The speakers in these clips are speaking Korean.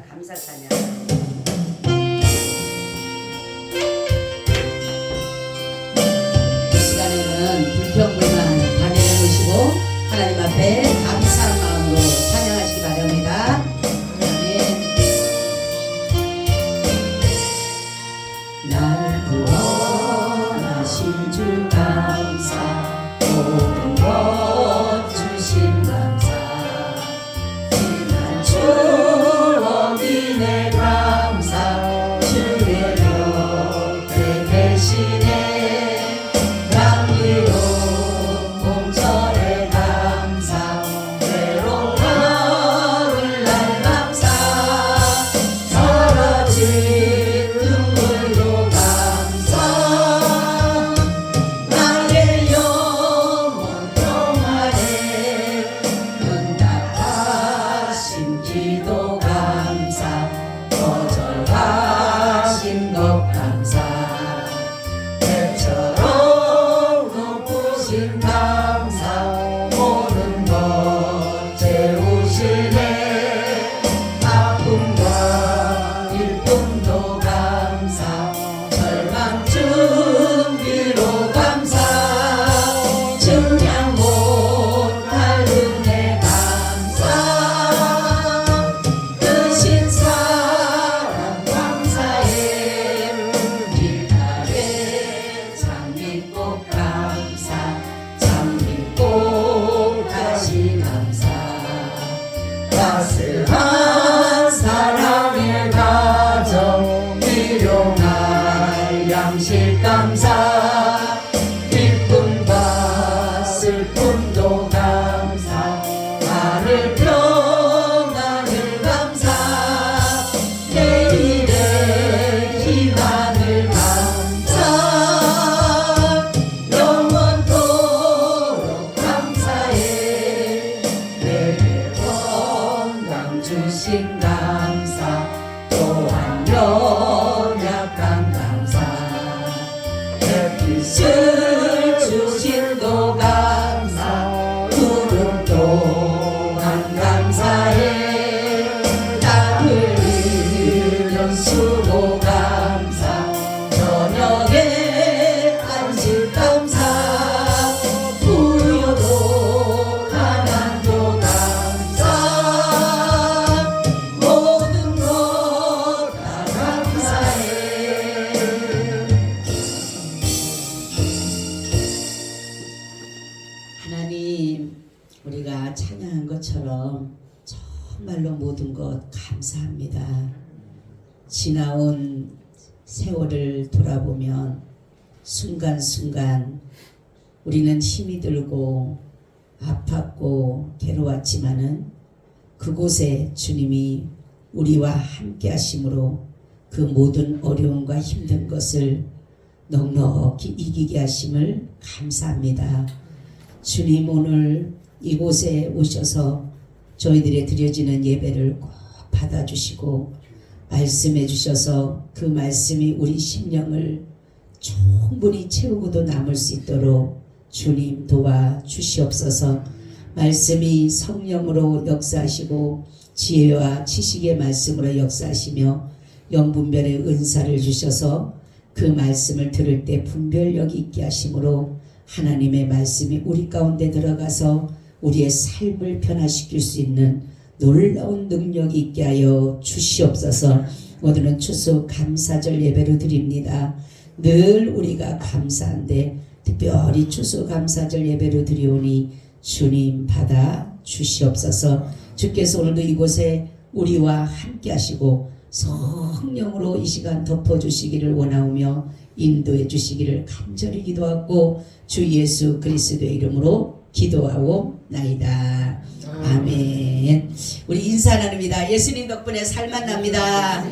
감사 찬양. 이 시간에는 불평불만 다 내려놓으시고 하나님 앞에 감사한 마음으로 찬양하시기 바랍니다. 아멘. 날 구원하신 주 감사, 모든 것 주신 감사, 지난 추억이 내 감사, 주의 곁에 계시네. 감기로 봄철에 감사, 외로운 가을날 감사, 사라진 눈물로 감사, 나의 영혼 평안에 응답하신 기도 감사, 거절하신 것 감사, 배처럼 높으신 감사, 모든 것 채우시네. 아픔과 일쁨도 감사, 절망 준비로 감사, 증량 못할 은혜 감사, 크신 사랑 감사해. 길가에 장미꽃 감사, 장미꽃 다시 감사, 따스한 사랑의 가정, 일용할 양식 감사, 기쁨과 슬픔도 감사, 하늘 평안을 감사, 내일의 희망을 감사, 영원토록 감사해. 내게 건강 주신 감사, 또한 연약한 감사, 햇빛을 주신 도 감사, 구름 또한 감사해. 땀 흘리는 수고 감사, 저녁에 안식 감사, 부여도 가난도 감사, 모든 것 다 감사해. 하나님, 우리가 찬양한 것처럼 정말로 모든 것 감사합니다. 지나온 세월을 돌아보면 순간순간 우리는 힘이 들고 아팠고 괴로웠지만은 그곳에 주님이 우리와 함께 하심으로 그 모든 어려움과 힘든 것을 넉넉히 이기게 하심을 감사합니다. 주님, 오늘 이곳에 오셔서 저희들의 드려지는 예배를 꼭 받아주시고 말씀해 주셔서 그 말씀이 우리 심령을 충분히 채우고도 남을 수 있도록 주님 도와주시옵소서. 말씀이 성령으로 역사하시고 지혜와 지식의 말씀으로 역사하시며 영분별의 은사를 주셔서 그 말씀을 들을 때 분별력이 있게 하심으로 하나님의 말씀이 우리 가운데 들어가서 우리의 삶을 변화시킬 수 있는 놀라운 능력이 있게 하여 주시옵소서. 오늘은 추수 감사절 예배로 드립니다. 늘 우리가 감사한데 특별히 추수 감사절 예배로 드리오니 주님 받아 주시옵소서. 주께서 오늘도 이곳에 우리와 함께 하시고 성령으로 이 시간 덮어주시기를 원하오며 인도해 주시기를 간절히 기도하고 주 예수 그리스도의 이름으로 기도하옵나이다. 아멘. 우리 인사 나눕니다. 예수님 덕분에 살만 납니다.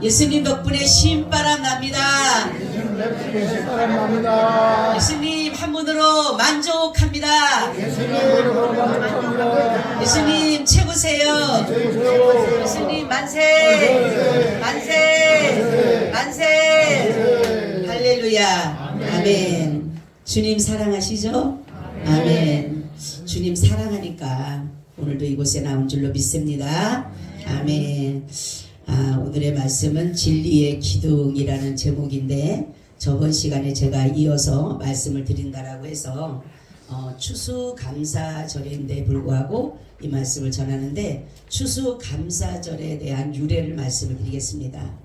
예수님 덕분에 신바람 납니다. 예수님 한 분으로 만족합니다. 예수님 최고세요. 예수님 만세 만세 만세. 할렐루야. 아멘. 주님 사랑하시죠? 아멘. 주님 사랑하니까 오늘도 이곳에 나온 줄로 믿습니다. 아멘. 오늘의 말씀은 진리의 기둥이라는 제목인데 저번 시간에 제가 이어서 말씀을 드린다라고 해서 추수감사절인데 불구하고 이 말씀을 전하는데 추수감사절에 대한 유래를 말씀을 드리겠습니다.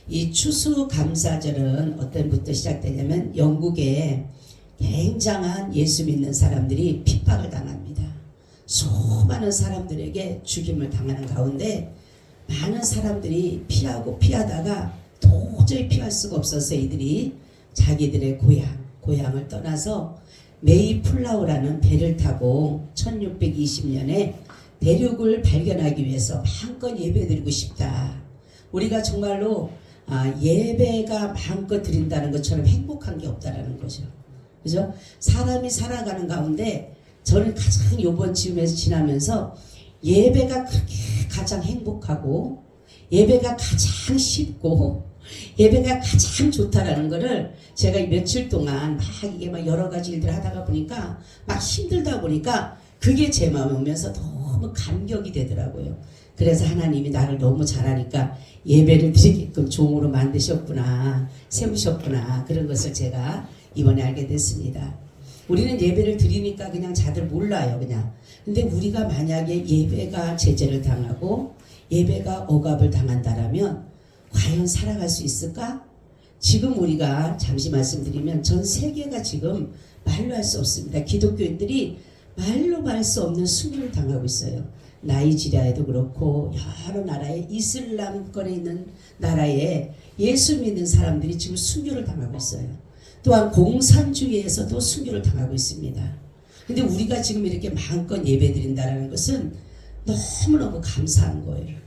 이 추수감사절은 어떤 부터 시작되냐면 영국에 굉장한 예수 믿는 사람들이 핍박을 당합니다. 수많은 사람들에게 죽임을 당하는 가운데 많은 사람들이 피하다가 도저히 피할 수가 없어서 이들이 자기들의 고향을 떠나서 메이플라워라는 배를 타고 1620년에 대륙을 발견하기 위해서 마음껏 예배드리고 싶다. 우리가 정말로 예배가 마음껏 드린다는 것처럼 행복한 게 없다라는 거죠. 그죠? 사람이 살아가는 가운데 저는 가장 요번 즈음에서 지나면서 예배가 그렇게 가장 행복하고 예배가 가장 쉽고 예배가 가장 좋다라는 거를 제가 며칠 동안 이게 여러 가지 일들을 하다가 보니까 막 힘들다 보니까 그게 제 마음에 오면서 너무 감격이 되더라고요. 그래서 하나님이 나를 너무 잘하니까 예배를 드리게끔 종으로 만드셨구나, 세우셨구나, 그런 것을 제가 이번에 알게 됐습니다. 우리는 예배를 드리니까 그냥 다들 몰라요, 그냥. 근데 우리가 만약에 예배가 제재를 당하고 예배가 억압을 당한다라면 과연 살아갈 수 있을까? 지금 우리가 잠시 말씀드리면 전 세계가 지금 말로 할 수 없습니다. 기독교인들이 말로 할 수 없는 순교를 당하고 있어요. 나이지리아에도 그렇고 여러 나라에 이슬람권에 있는 나라에 예수 믿는 사람들이 지금 순교를 당하고 있어요. 또한 공산주의에서도 순교를 당하고 있습니다. 근데 우리가 지금 이렇게 마음껏 예배드린다는 것은 너무너무 감사한 거예요.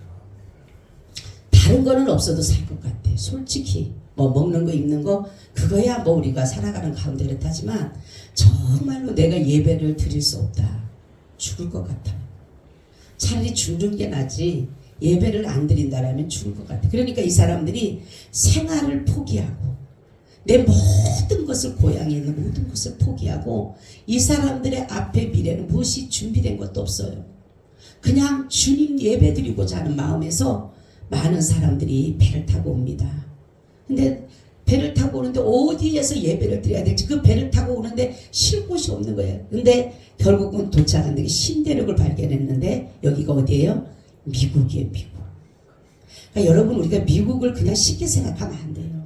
다른 거는 없어도 살 것 같아. 솔직히 먹는 거 입는 거 그거야 우리가 살아가는 가운데 그렇다지만 정말로 내가 예배를 드릴 수 없다. 죽을 것 같아. 차라리 죽는 게 낫지 예배를 안 드린다라면 죽을 것 같아. 그러니까 이 사람들이 생활을 포기하고 내 모든 것을 고향에 있는 모든 것을 포기하고 이 사람들의 앞에 미래는 무엇이 준비된 것도 없어요. 그냥 주님 예배드리고자 하는 마음에서 많은 사람들이 배를 타고 옵니다. 근데 배를 타고 오는데 어디에서 예배를 드려야 될지 그 배를 타고 오는데 쉴 곳이 없는 거예요. 근데 결국은 도착한 데 신대륙을 발견했는데 여기가 어디예요? 미국이에요, 미국. 그러니까 여러분 우리가 미국을 그냥 쉽게 생각하면 안 돼요.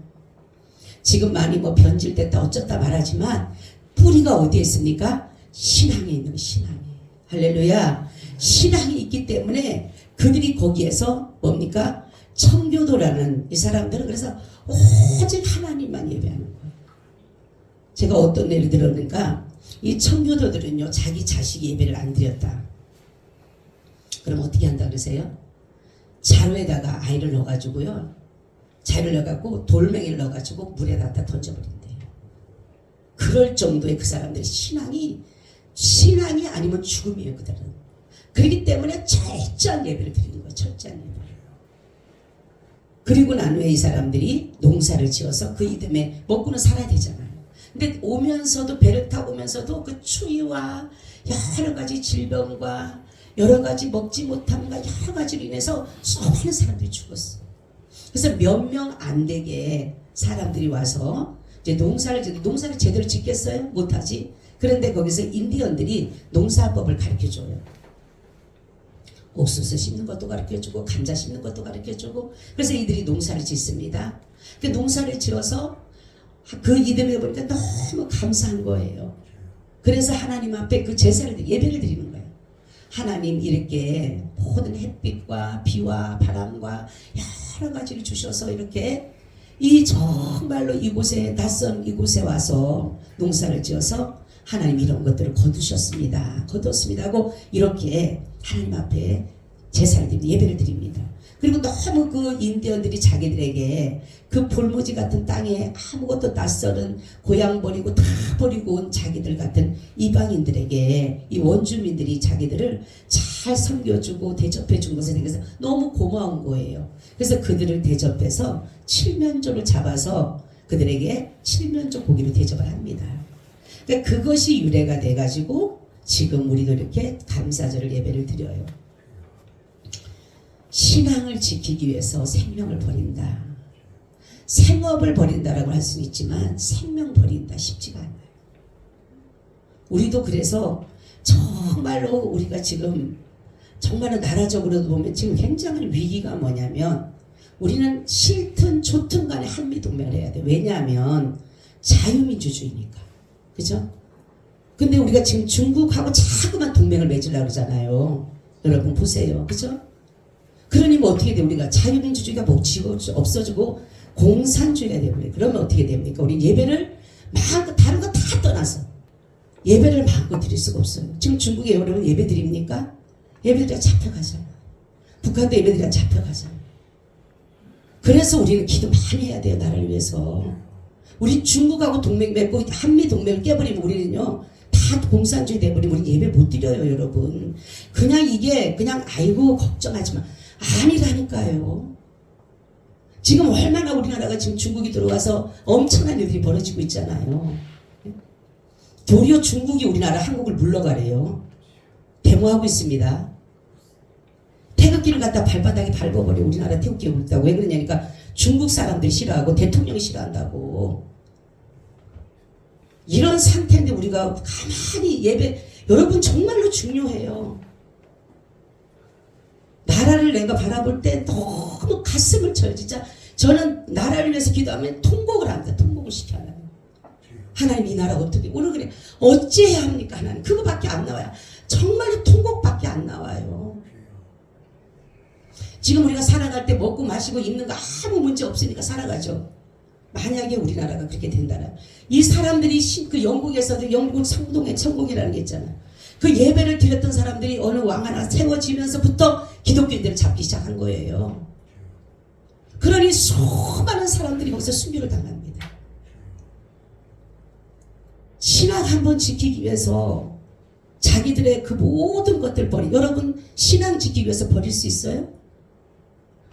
지금 많이 변질됐다 어쩌다 말하지만 뿌리가 어디에 있습니까? 신앙에 있는 신앙에. 할렐루야. 신앙이 있기 때문에 그들이 거기에서 뭡니까? 청교도라는 이 사람들은 그래서 오직 하나님만 예배하는 거예요. 제가 어떤 예를 들었는가 이 청교도들은요 자기 자식이 예배를 안 드렸다. 그럼 어떻게 한다 그러세요? 자루에다가 아이를 넣어가지고요. 자루를 넣어갖고 돌멩이를 넣어가지고 물에다 던져버린대요. 그럴 정도의 그 사람들의 신앙이 아니면 죽음이에요. 그들은. 그렇기 때문에 철저한 예배를 드리는 거예요. 철저한 예배를. 그리고 난 후에 이 사람들이 농사를 지어서 그 이듬해 먹고는 살아야 되잖아요. 근데 오면서도 배를 타고 오면서도 그 추위와 여러 가지 질병과 여러 가지 먹지 못함과 여러 가지로 인해서 수많은 사람들이 죽었어. 그래서 몇 명 안 되게 사람들이 와서 이제 농사를 제대로 짓겠어요? 못하지. 그런데 거기서 인디언들이 농사법을 가르쳐줘요. 옥수수 심는 것도 가르쳐주고 감자 심는 것도 가르쳐주고 그래서 이들이 농사를 짓습니다. 그 농사를 지어서 그 이듬해 보니까 너무 감사한 거예요. 그래서 하나님 앞에 그 제사를 예배를 드리는 거예요. 하나님 이렇게 모든 햇빛과 비와 바람과 여러 가지를 주셔서 이렇게 이 정말로 이곳에 낯선 이곳에 와서 농사를 지어서 하나님 이런 것들을 거두었습니다 하고 이렇게 하나님 앞에 제사를 드립니다. 예배를 드립니다. 그리고 너무 그 인디언들이 자기들에게 그 볼모지 같은 땅에 아무것도 낯설은 고향 버리고 다 버리고 온 자기들 같은 이방인들에게 이 원주민들이 자기들을 잘 섬겨주고 대접해준 것에 대해서 너무 고마운 거예요. 그래서 그들을 대접해서 칠면조를 잡아서 그들에게 칠면조 고기를 대접을 합니다. 그러니까 그것이 유래가 돼가지고 지금 우리도 이렇게 감사절을 예배를 드려요. 신앙을 지키기 위해서 생명을 버린다. 생업을 버린다라고 할 수는 있지만 생명 버린다 쉽지가 않아요. 우리도 그래서 정말로 우리가 지금 정말로 나라적으로도 보면 지금 굉장한 위기가 뭐냐면 우리는 싫든 좋든 간에 한미동맹을 해야 돼. 왜냐하면 자유민주주의니까. 그죠? 근데 우리가 지금 중국하고 자꾸만 동맹을 맺으려고 그러잖아요. 여러분 보세요. 그죠? 그러니 뭐 어떻게 돼? 우리가 자유민주주의가 멈추고 없어지고 공산주의가 되버려요. 그러면 어떻게 됩니까? 우리 예배를 마음껏 다른 거 다 떠나서 예배를 마음껏 드릴 수가 없어요. 지금 중국에 여러분 예배 드립니까? 예배드리다 잡혀가잖아요. 북한도 예배드리다 잡혀가잖아요. 그래서 우리는 기도 많이 해야 돼요. 나라를 위해서. 우리 중국하고 동맹 맺고 한미 동맹을 깨버리면 우리는요 다 공산주의 돼버리면 우리 예배 못 드려요. 여러분 그냥 이게 그냥 아이고 걱정하지 마 아니라니까요. 지금 얼마나 우리나라가 지금 중국이 들어와서 엄청난 일들이 벌어지고 있잖아요. 도리어 중국이 우리나라 한국을 물러가래요. 데모하고 있습니다. 태극기를 갖다 발바닥에 밟아버려. 우리나라 태극기를 긁다고. 왜 그러냐니까 중국 사람들이 싫어하고 대통령이 싫어한다고. 이런 상태인데 우리가 가만히 예배 여러분 정말로 중요해요. 나라를 내가 바라볼 때 너무 가슴을 쳐요. 진짜 저는 나라를 위해서 기도하면 통곡을 합니다. 통곡을 시켜요. 하나님 이 나라 어떻게 오늘 그래 어찌해야 합니까? 하나님 그거밖에 안 나와요. 정말로 통곡밖에 안 나와요. 지금 우리가 살아갈 때 먹고 마시고 입는 거 아무 문제 없으니까 살아가죠. 만약에 우리나라가 그렇게 된다면 이 사람들이 그 영국에서도 영국 성동의 천국이라는 게 있잖아요. 그 예배를 드렸던 사람들이 어느 왕 하나 세워지면서부터 기독교인들을 잡기 시작한 거예요. 그러니 수많은 사람들이 거기서 순교를 당합니다. 신앙 한번 지키기 위해서 자기들의 그 모든 것들 여러분 신앙 지키기 위해서 버릴 수 있어요?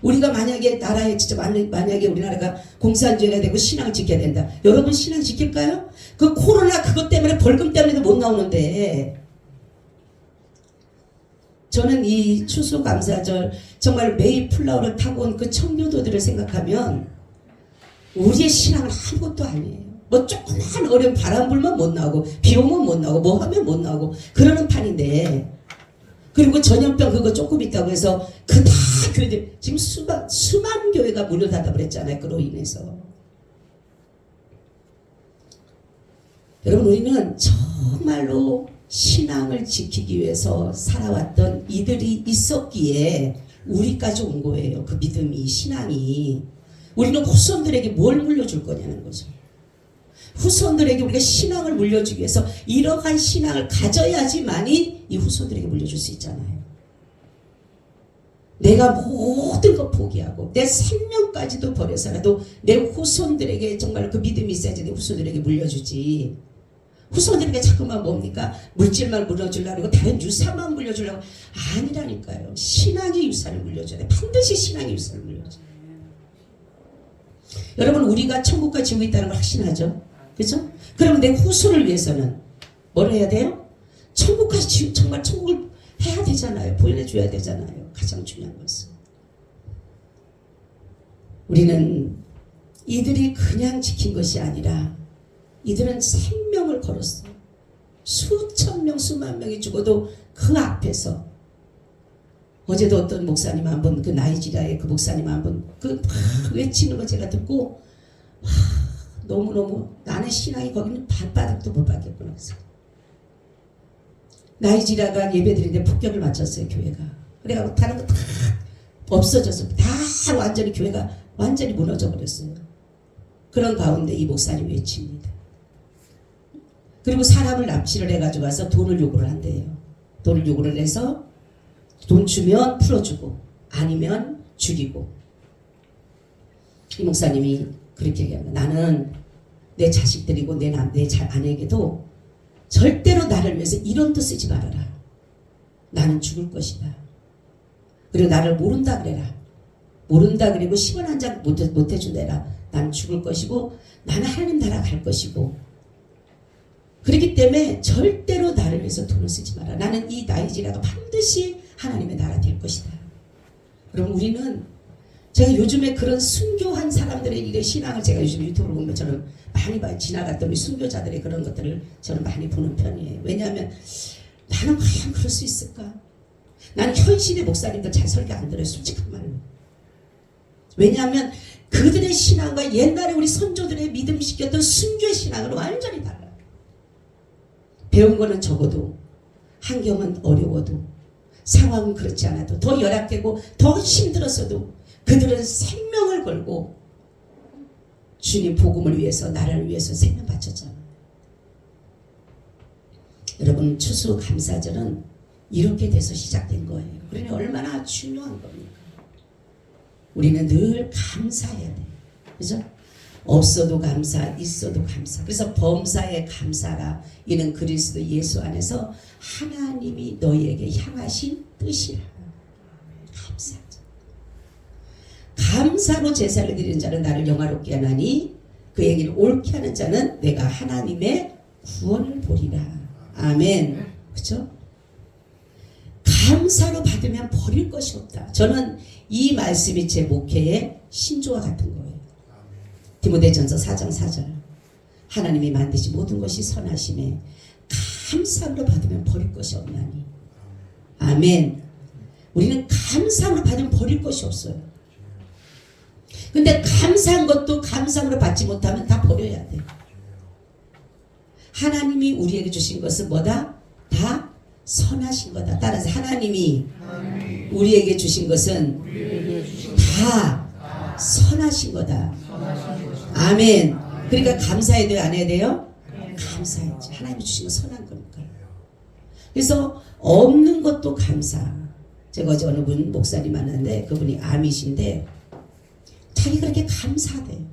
우리가 만약에 나라에 진짜 만약에 우리나라가 공산주의가 되고 신앙을 지켜야 된다. 여러분 신앙 지킬까요? 그 코로나 그것 때문에 벌금 때문에도 못 나오는데 저는 이 추수감사절 정말 메이플라워를 타고 온 그 청교도들을 생각하면 우리의 신앙은 아무것도 아니에요. 뭐 조그만 어려운 바람 불면 못 나오고 비 오면 못 나오고 뭐 하면 못 나오고 그러는 판인데 그리고 전염병 그거 조금 있다고 해서 그 다 교회들 지금 수만 교회가 문을 닫아버렸잖아요. 그로 인해서 여러분 우리는 정말로 신앙을 지키기 위해서 살아왔던 이들이 있었기에 우리까지 온 거예요. 그 믿음이 신앙이 우리는 후손들에게 뭘 물려줄 거냐는 거죠. 후손들에게 우리가 신앙을 물려주기 위해서 이러한 신앙을 가져야지만이 이 후손들에게 물려줄 수 있잖아요. 내가 모든 것 포기하고 내 생명까지도 버려서라도 내 후손들에게 정말 그 믿음이 있어야지 내 후손들에게 물려주지. 후손들에게 자꾸만 뭡니까? 물질만 물려주려고 하고 다른 유산만 물려주려고 아니라니까요. 신앙의 유산을 물려줘야 돼. 반드시 신앙의 유산을 물려줘야 돼. 여러분 우리가 천국과 지옥이 있다는 걸 확신하죠? 그렇죠? 그럼 내 후손을 위해서는 뭘 해야 돼요? 천국과 지옥, 정말 천국을 해야 되잖아요. 보여줘야 되잖아요. 가장 중요한 것은 우리는 이들이 그냥 지킨 것이 아니라 이들은 생명을 걸었어요. 수천 명 수만 명이 죽어도 그 앞에서 어제도 어떤 목사님 한 분 그 나이지리아의 그 목사님 한 분 그 막 외치는 거 제가 듣고 와, 너무너무 나는 신앙이 거기는 발바닥도 못 밟겠구나. 나이지리아가 예배드리는데 폭격을 맞췄어요. 교회가. 그래가지고 다른 거 다 없어져서 다 완전히 교회가 완전히 무너져 버렸어요. 그런 가운데 이 목사님 외칩니다. 그리고 사람을 납치를 해가지고 와서 돈을 요구를 한대요. 돈을 요구를 해서 돈 주면 풀어주고 아니면 죽이고. 이 목사님이 그렇게 얘기합니다. 나는 내 자식들이고 내 아내에게도 절대로 나를 위해서 이런 뜻 쓰지 말아라. 나는 죽을 것이다. 그리고 나를 모른다 그래라. 모른다 그리고 10원 한 장 못 해준대라. 나는 죽을 것이고 나는 하나님 나라 갈 것이고 그렇기 때문에 절대로 나를 위해서 돈을 쓰지 마라. 나는 이 나이지리아가 반드시 하나님의 나라 될 것이다. 그럼 우리는 제가 요즘에 그런 순교한 사람들의 일의 신앙을 제가 요즘 유튜브를 보면 저는 많이 봐요. 지나갔던 우리 순교자들의 그런 것들을 저는 많이 보는 편이에요. 왜냐하면 나는 과연 그럴 수 있을까? 나는 현실의 목사님들 잘 설교 안 들어요. 솔직한 말로. 왜냐하면 그들의 신앙과 옛날에 우리 선조들의 믿음 시켰던 순교의 신앙은 완전히 달라요. 배운 거는 적어도 환경은 어려워도 상황은 그렇지 않아도 더 열악되고 더 힘들었어도 그들은 생명을 걸고 주님 복음을 위해서 나라를 위해서 생명 바쳤잖아요. 여러분 추수감사절은 이렇게 돼서 시작된 거예요. 그러니 얼마나 중요한 겁니까? 우리는 늘 감사해야 돼요. 그죠? 없어도 감사, 있어도 감사. 그래서 범사에 감사라. 이는 그리스도 예수 안에서 하나님이 너희에게 향하신 뜻이라. 감사하자. 감사로 제사를 드리는 자는 나를 영화롭게 하나니 그의 길을 옳게 하는 자는 내가 하나님의 구원을 보리라. 아멘. 그렇죠? 감사로 받으면 버릴 것이 없다. 저는 이 말씀이 제 목회의 신조와 같은 거예요. 디모데전서 4장 4절. 하나님이 만드신 모든 것이 선하심에 감사로 받으면 버릴 것이 없나니. 아멘. 우리는 감사로 받으면 버릴 것이 없어요. 근데 감사한 것도 감사로 받지 못하면 다 버려야 돼. 하나님이 우리에게 주신 것은 뭐다? 다 선하신 거다. 따라서 하나님이 우리에게 주신 것은 다 선하신 거다. 아멘. 그러니까 감사해야 돼요? 안 해야 돼요? 감사해야지. 하나님이 주신 건 선한 거니까. 그래서 없는 것도 감사. 제가 어제 어느 분 목사님 만났는데 그분이 암이신데 자기 그렇게 감사돼요.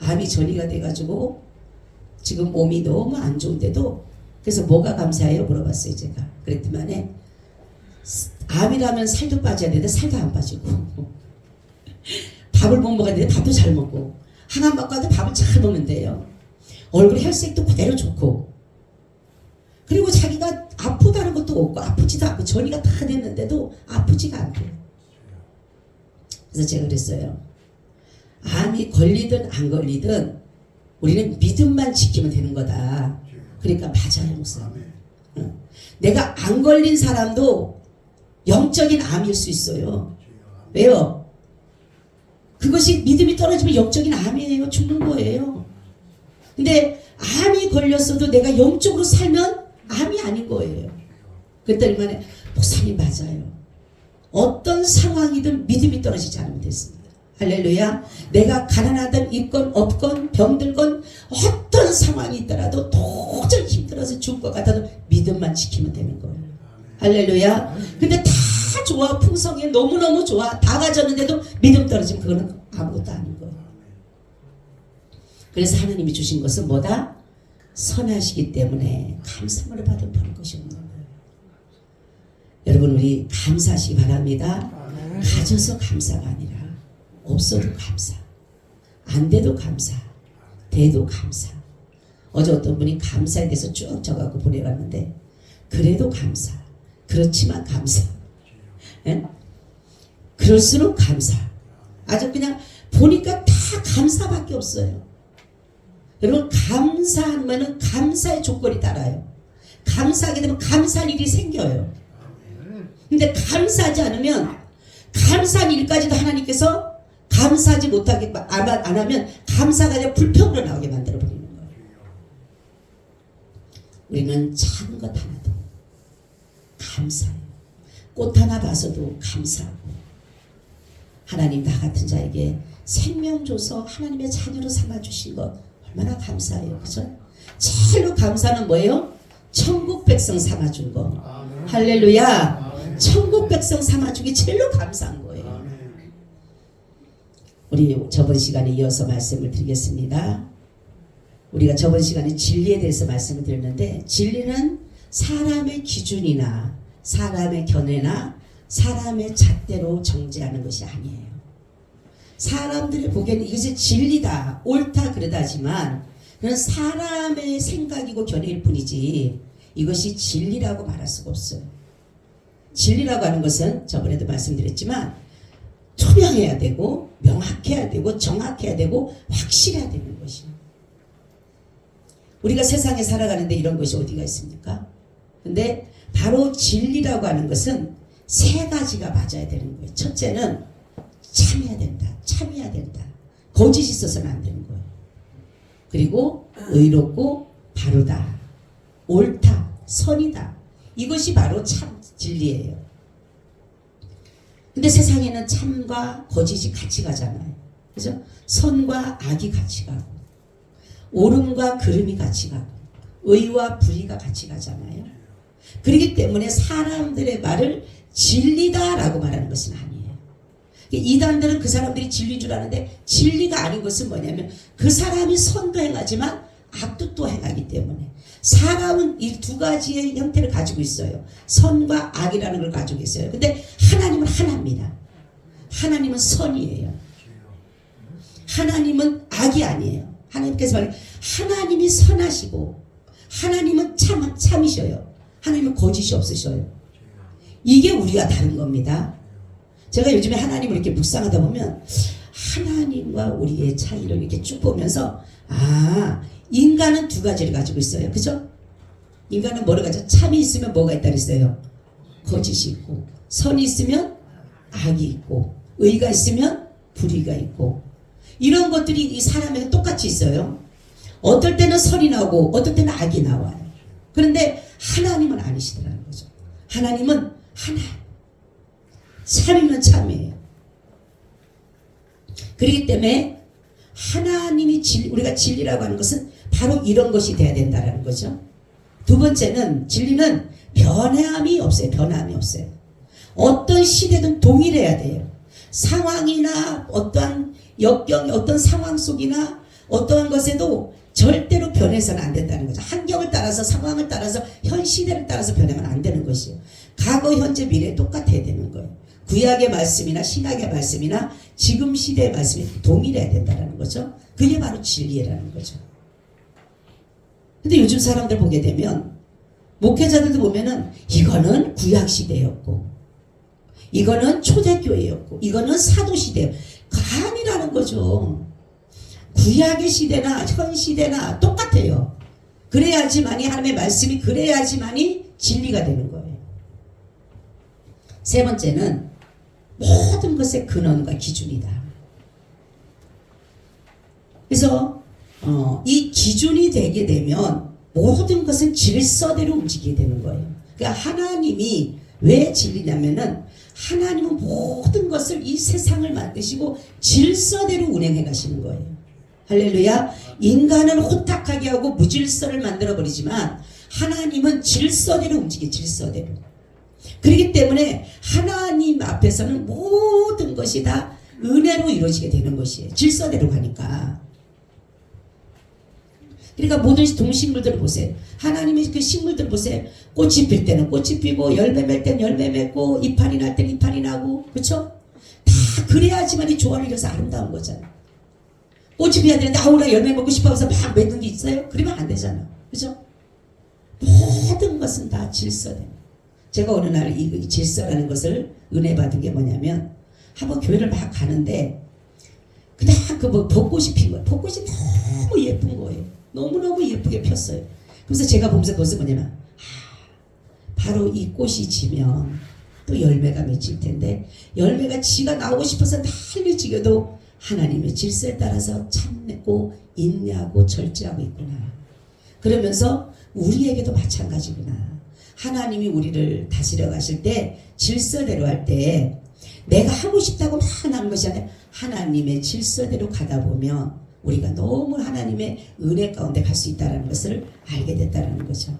암이 전이가 돼가지고 지금 몸이 너무 안 좋은데도 그래서 뭐가 감사해요? 물어봤어요. 제가. 그랬더니 암이라면 살도 빠져야 되는데 살도 안 빠지고 밥을 못 먹어야 되는데 밥도 잘 먹고 하나 먹고 하는데 밥을 잘 먹는데요. 얼굴 혈색도 그대로 좋고 그리고 자기가 아프다는 것도 없고 아프지도 않고 전이가 다 됐는데도 아프지가 않대요. 그래서 제가 그랬어요. 암이 걸리든 안 걸리든 우리는 믿음만 지키면 되는 거다. 그러니까 맞아요, 목사님. 내가 안 걸린 사람도 영적인 암일 수 있어요. 왜요? 그것이 믿음이 떨어지면 영적인 암이에요. 죽는 거예요. 근데 암이 걸렸어도 내가 영적으로 살면 암이 아닌 거예요. 그랬더니 목사님 맞아요. 어떤 상황이든 믿음이 떨어지지 않으면 됐습니다. 할렐루야. 내가 가난하든 있건 없건 병들건 어떤 상황이 있더라도 도저히 힘들어서 죽을 것 같아도 믿음만 지키면 되는 거예요. 할렐루야. 근데 다 좋아, 풍성해, 너무너무 좋아, 다 가졌는데도 믿음 떨어지면 그거는 아무것도 아닌 거예요. 그래서 하나님이 주신 것은 뭐다? 선하시기 때문에 감사함을 받은 것이 없는 거예요. 여러분, 우리 감사하시기 바랍니다. 가져서 감사가 아니라 없어도 감사, 안 돼도 감사, 돼도 감사. 어제 어떤 분이 감사에 대해서 쭉 적어갖고 보내갔는데, 그래도 감사, 그렇지만 감사, 예? 그럴수록 감사. 아주 그냥 보니까 다 감사밖에 없어요. 여러분, 감사하면 감사의 조건이 따라요. 감사하게 되면 감사할 일이 생겨요. 근데 감사하지 않으면 감사한 일까지도 하나님께서 감사하지 못하게 안 하면 감사가 아니라 불평으로 나오게 만들어 버리는 거예요. 우리는 작은 것 하나도 감사해요. 꽃 하나 봐서도 감사하고, 하나님 나 같은 자에게 생명 줘서 하나님의 자녀로 삼아주신 것 얼마나 감사해요. 그죠? 제일로 감사는 뭐예요? 천국 백성 삼아준 거. 할렐루야. 천국 백성 삼아주기 제일로 감사한 거예요. 우리 저번 시간에 이어서 말씀을 드리겠습니다. 우리가 저번 시간에 진리에 대해서 말씀을 드렸는데, 진리는 사람의 기준이나 사람의 견해나 사람의 잣대로 정죄하는 것이 아니에요. 사람들이 보기에는 이것이 진리다, 옳다 그러다지만 그건 사람의 생각이고 견해일 뿐이지 이것이 진리라고 말할 수가 없어요. 진리라고 하는 것은 저번에도 말씀드렸지만 투명해야 되고 명확해야 되고 정확해야 되고 확실해야 되는 것이에요. 우리가 세상에 살아가는데 이런 것이 어디가 있습니까? 근데 바로 진리라고 하는 것은 세 가지가 맞아야 되는 거예요. 첫째는 참해야 된다. 참해야 된다. 거짓이 있어서는 안 되는 거예요. 그리고 의롭고 바르다. 옳다. 선이다. 이것이 바로 참 진리예요. 근데 세상에는 참과 거짓이 같이 가잖아요. 그죠? 선과 악이 같이 가고, 옳음과 그름이 같이 가고, 의와 불의가 같이 가잖아요. 그렇기 때문에 사람들의 말을 진리다라고 말하는 것은 아니에요. 이단들은 그 사람들이 진리인 줄 아는데, 진리가 아닌 것은 뭐냐면 그 사람이 선도 행하지만 악도 또 행하기 때문에, 사람은 이 두 가지의 형태를 가지고 있어요. 선과 악이라는 걸 가지고 있어요. 근데 하나님은 하나입니다. 하나님은 선이에요. 하나님은 악이 아니에요. 하나님께서 말해요. 하나님이 선하시고 하나님은 참이셔요. 하나님은 거짓이 없으셔요. 이게 우리와 다른 겁니다. 제가 요즘에 하나님을 이렇게 묵상하다 보면 하나님과 우리의 차이를 이렇게 쭉 보면서, 인간은 두 가지를 가지고 있어요. 그죠? 인간은 뭐를 가지고, 참이 있으면 뭐가 있다 그랬어요? 거짓이 있고, 선이 있으면 악이 있고, 의가 있으면 불의가 있고, 이런 것들이 이 사람에게 똑같이 있어요. 어떨 때는 선이 나오고 어떨 때는 악이 나와요. 그런데 하나님은 아니시더라는 거죠. 하나님은 하나, 참이면 참이에요. 그렇기 때문에 하나님이 우리가 진리라고 하는 것은 바로 이런 것이 돼야 된다는 거죠. 두 번째는, 진리는 변함이 없어요. 변함이 없어요. 어떤 시대든 동일해야 돼요. 상황이나 어떠한 역경, 어떤 상황 속이나 어떠한 것에도 절대로 변해서는 안 된다는 거죠. 환경을 따라서, 상황을 따라서, 현 시대를 따라서 변하면 안 되는 것이에요. 과거, 현재, 미래 똑같아야 되는 거예요. 구약의 말씀이나 신약의 말씀이나 지금 시대의 말씀이 동일해야 된다는 거죠. 그게 바로 진리라는 거죠. 근데 요즘 사람들 보게 되면, 목회자들도 보면은 이거는 구약 시대였고, 이거는 초대교회였고, 이거는 사도시대예요. 아니라는 거죠. 구약의 시대나 현 시대나 똑같아요. 그래야지만이 하나님의 말씀이, 그래야지만이 진리가 되는 거예요. 세 번째는 모든 것의 근원과 기준이다. 그래서 이 기준이 되게 되면 모든 것은 질서대로 움직이게 되는 거예요. 그러니까 하나님이 왜 진리냐면은 하나님은 모든 것을 이 세상을 만드시고 질서대로 운행해 가시는 거예요. 할렐루야. 인간은 혼탁하게 하고 무질서를 만들어 버리지만 하나님은 질서대로 움직여, 질서대로. 그렇기 때문에 하나님 앞에서는 모든 것이 다 은혜로 이루어지게 되는 것이에요. 질서대로 가니까. 그러니까 모든 동식물들을 보세요. 하나님의 그 식물들 보세요. 꽃이 필 때는 꽃이 피고 열매 맺을 때는 열매 맺고 이파리 날 때는 이파리 나고, 그렇죠? 다 그래야지만 이 조화를 이뤄서 아름다운 거잖아. 꽃이 피어야 되는데 아우라 열매 먹고 싶어서 막 맺는 게 있어요? 그러면 안 되잖아. 그렇죠? 모든 것은 다 질서대로. 제가 어느 날 이 질서라는 것을 은혜 받은 게 뭐냐면 한번 교회를 막 가는데 그냥 그 뭐 벚꽃이 핀 거예요. 벚꽃이 너무 예쁜 거예요. 너무너무 예쁘게 폈어요. 그래서 제가 보면서 그것은 뭐냐면 바로 이 꽃이 지면 또 열매가 맺힐 텐데 열매가 지가 나오고 싶어서 난리 지겨도 하나님의 질서에 따라서 참고 인내하고 절제하고 있구나. 그러면서 우리에게도 마찬가지구나. 하나님이 우리를 다스려 가실 때 질서대로 할 때 내가 하고 싶다고 막 하는 것이 아니라 하나님의 질서대로 가다 보면 우리가 너무 하나님의 은혜 가운데 갈 수 있다는 것을 알게 됐다는 거죠.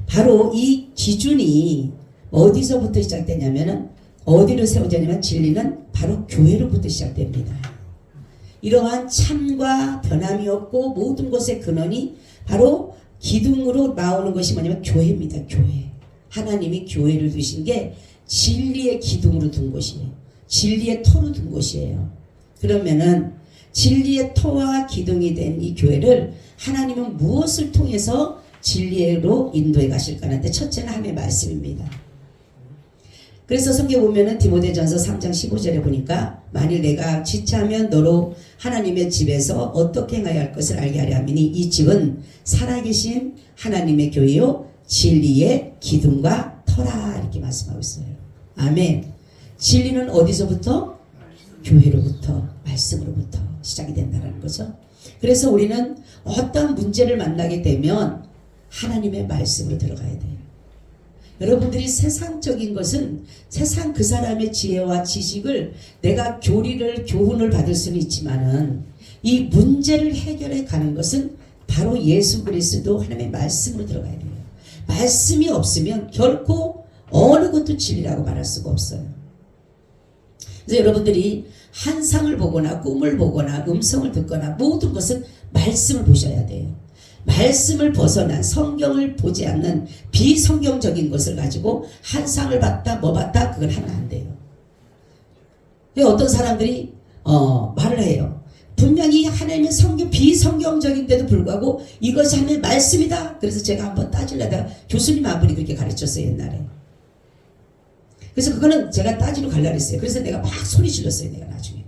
바로 이 기준이 어디서부터 시작되냐면은 어디로 세워지냐면 진리는 바로 교회로부터 시작됩니다. 이러한 참과 변함이 없고 모든 것의 근원이 바로 기둥으로 나오는 것이 뭐냐면 교회입니다. 교회. 하나님이 교회를 두신 게 진리의 기둥으로 둔 곳이에요. 진리의 터로 둔 곳이에요. 그러면은 진리의 터와 기둥이 된 이 교회를 하나님은 무엇을 통해서 진리로 인도해 가실까 하는데 첫째는 하나님의 말씀입니다. 그래서 성경 보면은 디모데전서 3장 15절에 보니까 만일 내가 지체하면 너로 하나님의 집에서 어떻게 행하여 할 것을 알게 하려 함이니 이 집은 살아계신 하나님의 교회요 진리의 기둥과 터라 이렇게 말씀하고 있어요. 아멘. 진리는 어디서부터? 교회로부터, 말씀으로부터 시작이 된다는 거죠. 그래서 우리는 어떤 문제를 만나게 되면 하나님의 말씀으로 들어가야 돼요. 여러분들이 세상적인 것은 세상 그 사람의 지혜와 지식을 내가 교훈을 받을 수는 있지만은 이 문제를 해결해 가는 것은 바로 예수 그리스도 하나님의 말씀으로 들어가야 돼요. 말씀이 없으면 결코 어느 것도 진리라고 말할 수가 없어요. 그래서 여러분들이 환상을 보거나 꿈을 보거나 음성을 듣거나 모든 것은 말씀을 보셔야 돼요. 말씀을 벗어난 성경을 보지 않는 비성경적인 것을 가지고 환상을 봤다 뭐 봤다 그걸 하면 안 돼요. 어떤 사람들이 말을 해요. 분명히 하나님의 성경 비성경적인데도 불구하고 이것이 하나님의 말씀이다. 그래서 제가 한번 따지려다가 교수님 한 분이 그렇게 가르쳤어요 옛날에. 그래서 그거는 제가 따지러 가려고 했어요. 그래서 내가 막 소리 질렀어요. 내가 나중에.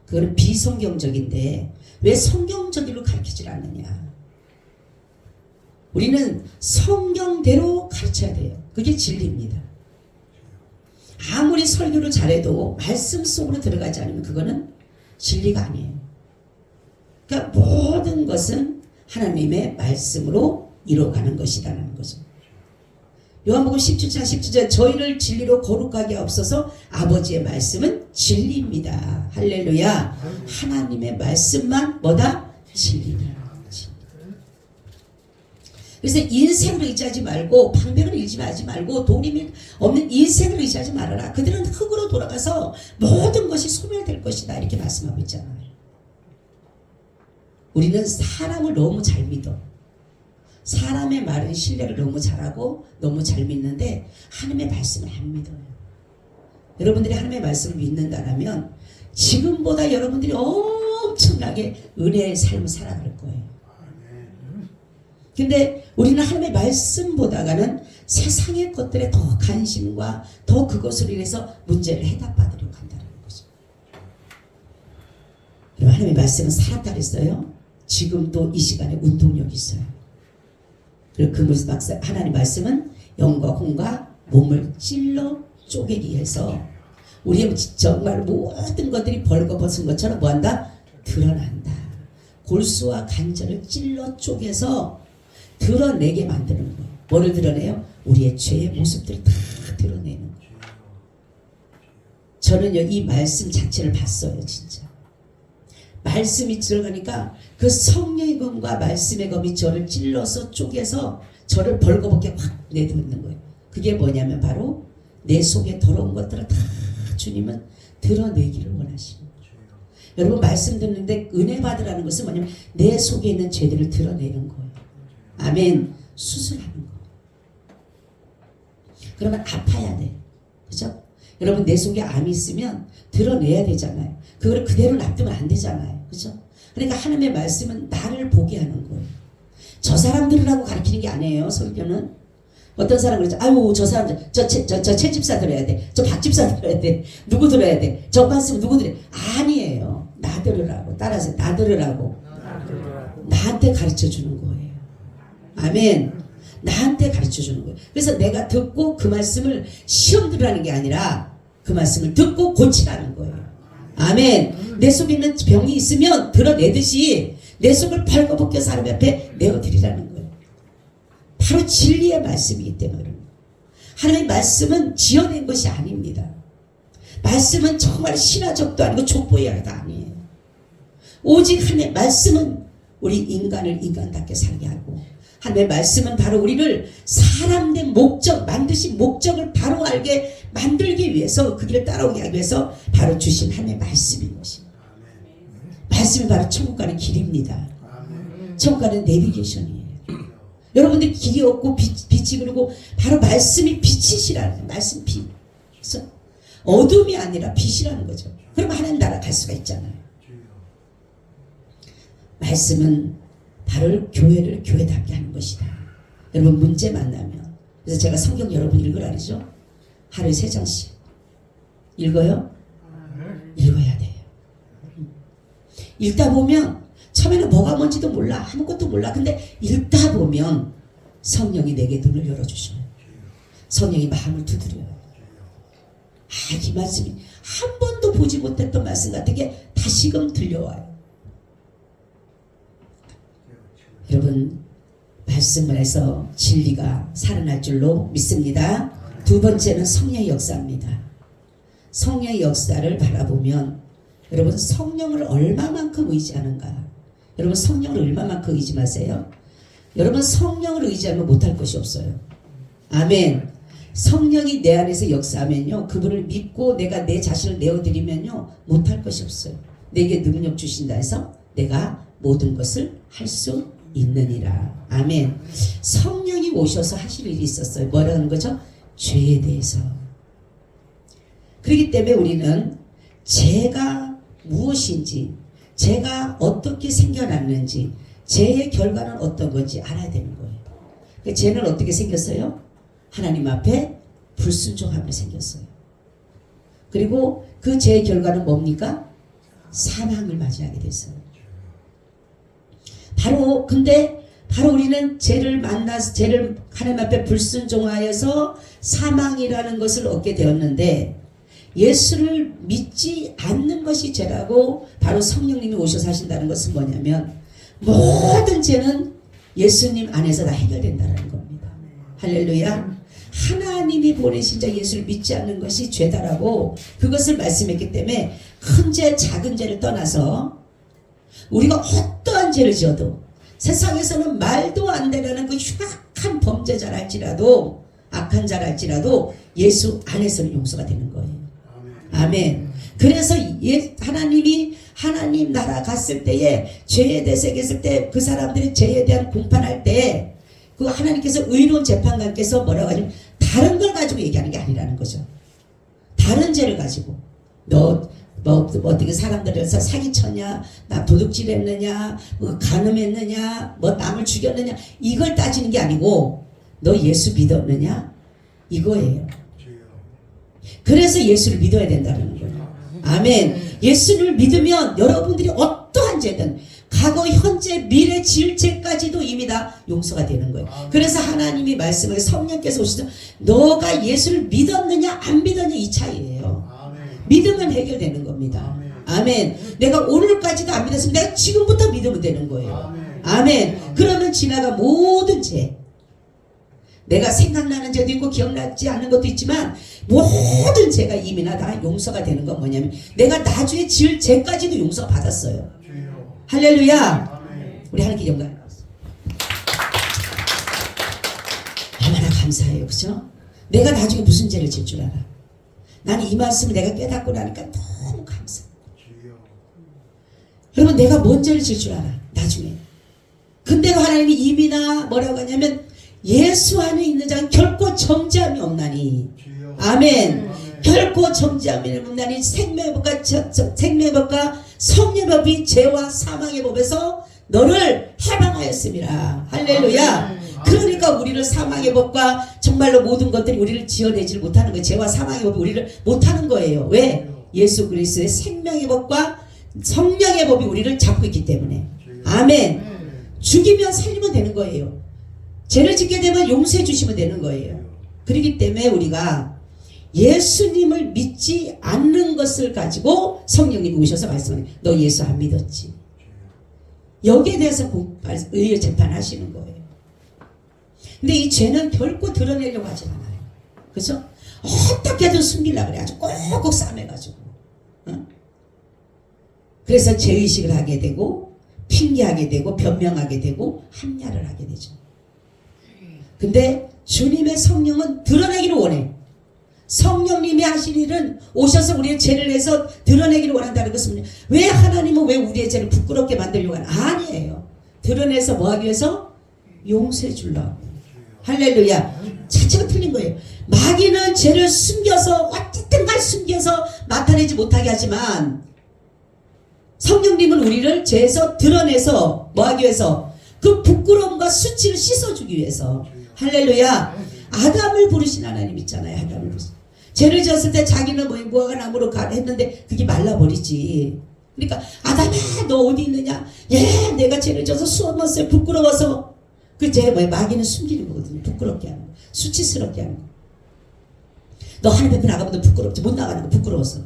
그거는 비성경적인데 왜 성경적으로 가르치질 않느냐. 우리는 성경대로 가르쳐야 돼요. 그게 진리입니다. 아무리 설교를 잘해도 말씀 속으로 들어가지 않으면 그거는 진리가 아니에요. 그러니까 모든 것은 하나님의 말씀으로 이루어가는 것이라는 거죠. 요한복음 17장 17절 저희를 진리로 거룩하게 하옵소서. 아버지의 말씀은 진리입니다. 할렐루야. 하나님의 말씀만 뭐다? 진리다. 그래서 인생을 의지하지 말고 방백을 의지하지 말고 돈이 없는 인생을 의지하지 말아라. 그들은 흙으로 돌아가서 모든 것이 소멸될 것이다. 이렇게 말씀하고 있잖아요. 우리는 사람을 너무 잘 믿어. 사람의 말은 신뢰를 너무 잘하고 너무 잘 믿는데 하나님의 말씀을 안 믿어요. 여러분들이 하나님의 말씀을 믿는다면 지금보다 여러분들이 엄청나게 은혜의 삶을 살아갈 거예요. 근데 우리는 하나님의 말씀보다는 세상의 것들에 더 관심과 더 그것으로 인해서 문제를 해답받으려고 한다는 거죠. 여러분 하나님의 말씀은 살았다 그랬어요. 지금도 이 시간에 운동력이 있어요. 그리고 그 하나님 말씀은 영과 혼과 몸을 찔러 쪼개기 해서 우리의 정말 모든 것들이 벌거벗은 것처럼 뭐한다? 드러난다. 골수와 관절을 찔러 쪼개서 드러내게 만드는 거예요. 뭐를 드러내요? 우리의 죄의 모습들을 다 드러내는 거예요. 저는요 이 말씀 자체를 봤어요. 진짜 말씀이 들어가니까 그 성령의 검과 말씀의 검이 저를 찔러서 쪼개서 저를 벌거벗게 확 내두는 거예요. 그게 뭐냐면 바로 내 속에 더러운 것들을 다 주님은 드러내기를 원하시는 거예요. 여러분 말씀 듣는데 은혜 받으라는 것은 뭐냐면 내 속에 있는 죄들을 드러내는 거예요. 아멘. 수술하는 거예요. 그러면 아파야 돼. 그죠? 여러분 내 속에 암이 있으면 드러내야 되잖아요. 그걸 그대로 놔두면 안 되잖아요. 그죠? 그러니까 하나님의 말씀은 나를 보게 하는 거예요. 저 사람들이라고 가르치는 게 아니에요. 설교는. 어떤 사람 그러죠. 아유 저 사람들 저 채집사 들어야 돼. 저 박집사 들어야 돼. 누구 들어야 돼. 저 말씀 누구 들어야 돼. 아니에요. 나 들으라고. 따라서 나 들으라고. 나한테 가르쳐 주는 거예요. 아멘. 나한테 가르쳐 주는 거예요. 그래서 내가 듣고 그 말씀을 시험 들으라는 게 아니라 그 말씀을 듣고 고치라는 거예요. 아멘. 내 속에 있는 병이 있으면 드러내듯이 내 속을 벌거벗겨 사람 앞에 내어드리라는 거예요. 바로 진리의 말씀이기 때문에 하나님의 말씀은 지어낸 것이 아닙니다. 말씀은 정말 신화적도 아니고 족보이야도 아니에요. 오직 하나님의 말씀은 우리 인간을 인간답게 살게 하고 하나님의 말씀은 바로 우리를 사람된 목적, 만드신 목적을 바로 알게 만들기 위해서 그 길을 따라오게 하기 위해서 바로 주신 하나님의 말씀인 것입니다. 말씀이 바로 천국 가는 길입니다. 천국 가는 내비게이션이에요. 여러분들 길이 없고 빛이 그리고 바로 말씀이 빛이시라는 거예요. 말씀 빛. 그래서 어둠이 아니라 빛이라는 거죠. 그러면 하나님 나라 갈 수가 있잖아요. 말씀은 바로 교회를 교회답게 하는 것이다. 여러분 문제 만나면 그래서 제가 성경 여러분 읽으라 그러죠. 하루에 3장씩 읽어요. 읽어야 돼요. 읽다 보면 처음에는 뭐가 뭔지도 몰라. 아무것도 몰라. 근데 읽다 보면 성령이 내게 눈을 열어주셔요. 성령이 마음을 두드려요. 이 말씀이 한 번도 보지 못했던 말씀 같은 게 다시금 들려와요. 여러분 말씀을 해서 진리가 살아날 줄로 믿습니다. 두 번째는 성령의 역사입니다. 성령의 역사를 바라보면 여러분 성령을 얼마만큼 의지하는가. 여러분 성령을 얼마만큼 의지하세요? 여러분 성령을 의지하면 못할 것이 없어요. 아멘. 성령이 내 안에서 역사하면요 그분을 믿고 내가 내 자신을 내어드리면요 못할 것이 없어요. 내게 능력 주신다 해서 내가 모든 것을 할 수 있느니라. 아멘. 성령이 오셔서 하실 일이 있었어요. 뭐라는 거죠? 죄에 대해서. 그렇기 때문에 우리는 죄가 무엇인지 죄가 어떻게 생겨났는지 죄의 결과는 어떤 건지 알아야 되는 거예요. 죄는 어떻게 생겼어요? 하나님 앞에 불순종함으로 생겼어요. 그리고 그 죄의 결과는 뭡니까? 사망을 맞이하게 됐어요. 바로 우리는 죄를 만나서 죄를 하나님 앞에 불순종하여서 사망이라는 것을 얻게 되었는데 예수를 믿지 않는 것이 죄라고 바로 성령님이 오셔서 하신다는 것은 뭐냐면 모든 죄는 예수님 안에서 다 해결된다는 겁니다. 할렐루야. 하나님이 보내신 자 예수를 믿지 않는 것이 죄다라고 그것을 말씀했기 때문에 큰 죄 작은 죄를 떠나서 우리가 어떠한 죄를 지어도 세상에서는 말도 안 되라는 그 흉악한 범죄자라 할지라도 악한 자라 할지라도 예수 안에서는 용서가 되는 거예요. 아멘. 그래서 하나님 나라 갔을 때에 죄에 대해서 얘기했을 때 그 사람들이 죄에 대한 공판할 때 그 하나님께서 의로운 재판관께서 뭐라고 하냐면 다른 걸 가지고 얘기하는 게 아니라는 거죠. 다른 죄를 가지고 어떻게 사람들을 사기쳤냐, 나 도둑질했느냐, 간음했느냐, 남을 죽였느냐 이걸 따지는 게 아니고 너 예수 믿었느냐 이거예요. 그래서 예수를 믿어야 된다는 거예요. 아멘. 예수를 믿으면 여러분들이 어떠한 죄든 과거, 현재, 미래, 지을 죄까지도 이미 다 용서가 되는 거예요. 그래서 하나님이 말씀을 성령께서 오셔서 너가 예수를 믿었느냐 안 믿었느냐 이 차이예요. 믿으면 해결되는 겁니다. 아멘. 내가 오늘까지도 안 믿었으면 내가 지금부터 믿으면 되는 거예요. 아멘. 그러면 지나가 모든 죄 내가 생각나는 죄도 있고 기억나지 않는 것도 있지만 모든 죄가 이미나 다 용서가 되는 건 뭐냐면 내가 나중에 지을 죄까지도 용서 받았어요. 할렐루야. 우리 하나님께 영광. 얼마나 감사해요, 그죠? 내가 나중에 무슨 죄를 질 줄 알아. 나는 이 말씀을 내가 깨닫고 나니까 너무 감사. 여러분, 내가 뭔 죄를 질 줄 알아, 나중에. 근데도 하나님이 이미나 뭐라고 하냐면 예수 안에 있는 자는 결코 정죄함이 없나니. 아멘. 결코 정죄함이 없나니 생명의 법과 성령의 법이 죄와 사망의 법에서 너를 해방하였습니다. 할렐루야. 그러니까 우리를 사망의 법과 정말로 모든 것들이 우리를 지어내질 못하는 거예요. 죄와 사망의 법이 우리를 못하는 거예요. 왜? 예수 그리스도의 생명의 법과 성령의 법이 우리를 잡고 있기 때문에. 아멘. 죽이면 살리면 되는 거예요. 죄를 짓게 되면 용서해 주시면 되는 거예요. 그렇기 때문에 우리가 예수님을 믿지 않는 것을 가지고 성령님이 오셔서 말씀하는, 너 예수 안 믿었지? 여기에 대해서 의의 재판하시는 거예요. 근데 이 죄는 결코 드러내려고 하지 않아요. 그렇죠? 어떻게든 숨기려고 그래. 아주 꼭꼭 싸매가지고. 응? 그래서 죄의식을 하게 되고 핑계하게 되고 변명하게 되고 합리화를 하게 되죠. 근데 주님의 성령은 드러내기를 원해. 성령님이 하실 일은 오셔서 우리의 죄를 내서 드러내기를 원한다는 것은 왜 하나님은 왜 우리의 죄를 부끄럽게 만들려고 하나? 아니에요. 드러내서 뭐 하기 위해서? 용서해 주려고. 할렐루야. 자체가 틀린 거예요. 마귀는 죄를 숨겨서 어쨌든 간 숨겨서 나타내지 못하게 하지만 성령님은 우리를 죄에서 드러내서 뭐 하기 위해서? 그 부끄러움과 수치를 씻어주기 위해서. 할렐루야. 아담을 부르신 하나님 있잖아요. 아담을 부르신. 죄를 지었을 때 자기는 무화과 나무로 했는데 그게 말라버리지. 그러니까 아담아 너 어디 있느냐? 예, 내가 죄를 져서 숨었어요. 부끄러워서. 그 죄 마귀는 숨기는 거거든요. 부끄럽게 하는 거. 수치스럽게 하는 거. 너 하나님 앞에 나가면 너 부끄럽지. 못 나가는 거 부끄러워서.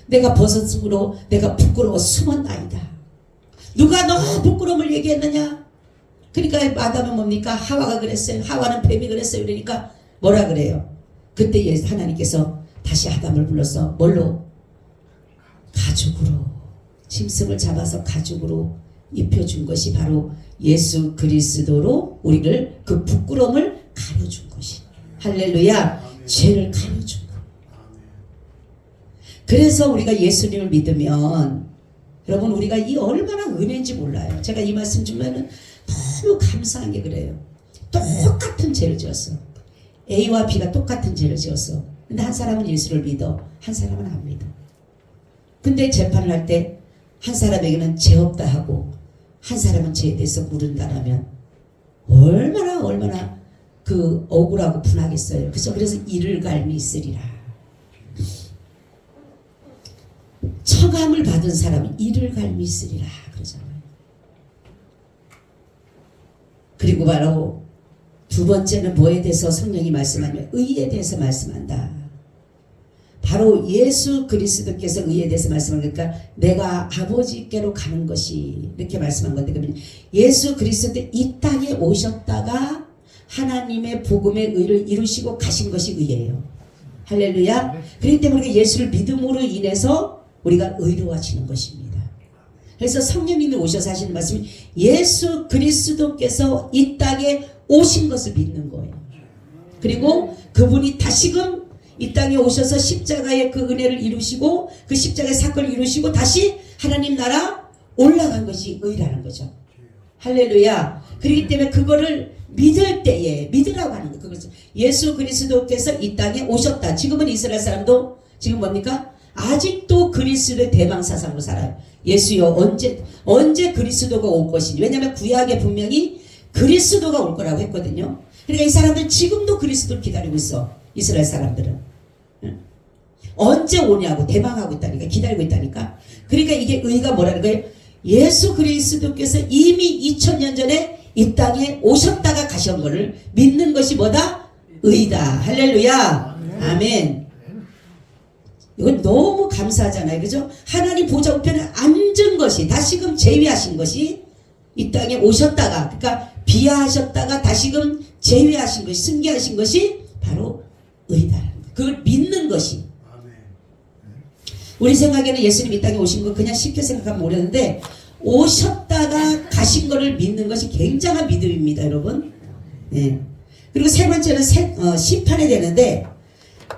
내가 버섯으로 내가 부끄러워 숨었나이다. 누가 너 부끄러움을 얘기했느냐? 그러니까 아담은 뭡니까? 하와가 그랬어요. 하와는 뱀이 그랬어요. 그러니까 뭐라 그래요? 그때 하나님께서 다시 아담을 불러서 뭘로? 가죽으로. 짐승을 잡아서 가죽으로 입혀준 것이 바로 예수 그리스도로 우리를 그 부끄러움을 가려준 것이. 할렐루야. 죄를 가려준 것. 그래서 우리가 예수님을 믿으면 여러분 우리가 이 얼마나 은혜인지 몰라요. 제가 이 말씀 주면은 너무 감사한 게 그래요. 똑같은 죄를 지었어. A와 B가 똑같은 죄를 지었어. 근데 한 사람은 예수를 믿어. 한 사람은 안 믿어. 근데 재판을 할 때 한 사람에게는 죄 없다 하고 한 사람은 죄에 대해서 물은다라면 얼마나 그 억울하고 분하겠어요. 그죠? 그래서 이를 갈미 있으리라. 처감을 받은 사람은 이를 갈미 있으리라 그러잖아요. 그리고 바로 두 번째는 뭐에 대해서 성령이 말씀하냐면 의에 대해서 말씀한다. 바로 예수 그리스도께서 의에 대해서 말씀하니까 내가 아버지께로 가는 것이 이렇게 말씀한 건데 그러면 예수 그리스도 이 땅에 오셨다가 하나님의 복음의 의를 이루시고 가신 것이 의예요. 할렐루야. 그렇기 때문에 우리가 예수를 믿음으로 인해서 우리가 의로워지는 것입니다. 그래서 성령님이 오셔서 하시는 말씀이 예수 그리스도께서 이 땅에 오신 것을 믿는 거예요. 그리고 그분이 다시금 이 땅에 오셔서 십자가의 그 은혜를 이루시고 그 십자가의 사건을 이루시고 다시 하나님 나라 올라간 것이 의라는 거죠. 할렐루야. 그렇기 때문에 그거를 믿을 때에 믿으라고 하는 거. 그것을 예수 그리스도께서 이 땅에 오셨다. 지금은 이스라엘 사람도 지금 뭡니까? 아직도 그리스도의 대망 사상으로 살아요. 예수여 언제 그리스도가 올 것이니. 왜냐하면 구약에 분명히 그리스도가 올 거라고 했거든요. 그러니까 이 사람들 지금도 그리스도를 기다리고 있어. 이스라엘 사람들은. 언제 오냐고 대망하고 있다니까. 기다리고 있다니까. 그러니까 이게 의가 뭐라는 거예요? 예수 그리스도께서 이미 2000년 전에 이 땅에 오셨다가 가신 거를 믿는 것이 뭐다? 의다. 할렐루야. 아멘. 이건 너무 감사하잖아요. 그죠? 하나님 보좌 우편에 앉은 것이 다시금 제위하신 것이 이 땅에 오셨다가 그러니까 비하하셨다가 다시금 제외하신 것이, 승계하신 것이 바로 의다라는 거예요. 그걸 믿는 것이. 우리 생각에는 예수님 이 땅에 오신 거 그냥 쉽게 생각하면 모르는데, 오셨다가 가신 거를 믿는 것이 굉장한 믿음입니다, 여러분. 네. 그리고 세 번째는 심판이 되는데,